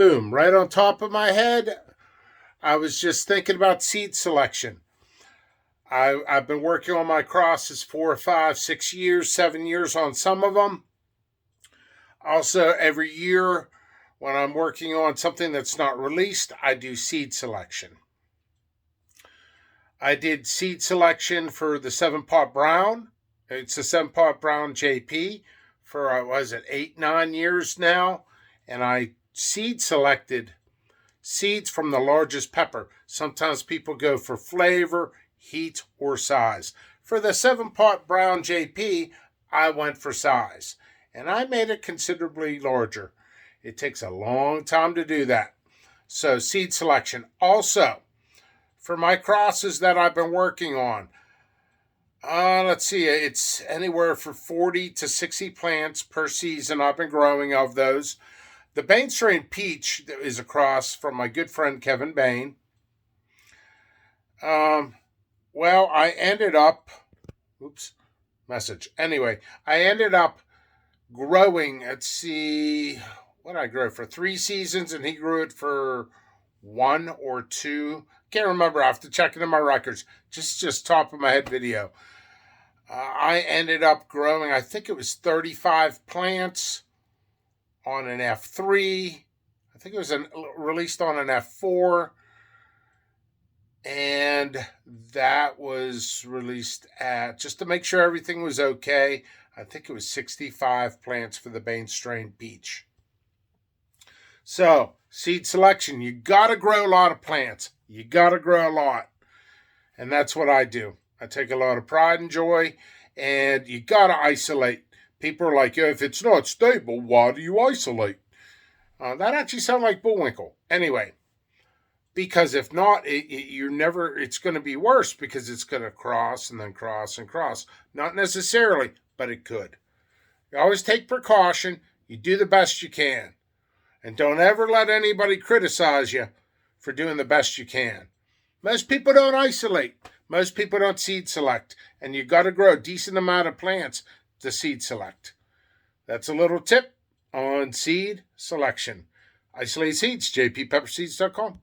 Boom, right on top of my head. I was just thinking about seed selection. I've been working on my crosses 4 or 5, 6 years, 7 years on some of them. Also, every year when I'm working on something that's not released, I do seed selection. I did seed selection for the 7-pot brown. It's a 7-pot brown JP for, was it 8, 9 years now? And I seed selected seeds from the largest pepper. Sometimes people go for flavor, heat, or size. For the 7-pot brown JP, I went for size. And I made it considerably larger. It takes a long time to do that. So seed selection. Also, for my crosses that I've been working on, let's see, it's anywhere from 40 to 60 plants per season I've been growing of those. The Bain strain peach is a cross from my good friend Kevin Bain. Well, I ended up, Anyway, I ended up growing, let's see, what did I grow for 3 seasons, and he grew it for 1 or 2. Can't remember. I have to check it in my records. Just top of my head video. I ended up growing, I think it was 35 plants on an F3. I think it was released on an F4. And that was released at, just to make sure everything was okay, I think it was 65 plants for the Bain strain peach. So, seed selection, you got to grow a lot of plants. You got to grow a lot. And that's what I do. I take a lot of pride and joy, and you got to isolate. People are like, if it's not stable, why do you isolate? That actually sounds like Bullwinkle. Anyway, because if not, it's going to be worse, because it's going to cross and then cross and cross. Not necessarily, but it could. You always take precaution. You do the best you can. And don't ever let anybody criticize you for doing the best you can. Most people don't isolate. Most people don't seed select. And you got to grow a decent amount of plants to seed select. That's a little tip on seed selection. Isolate seeds, jppepperseeds.com.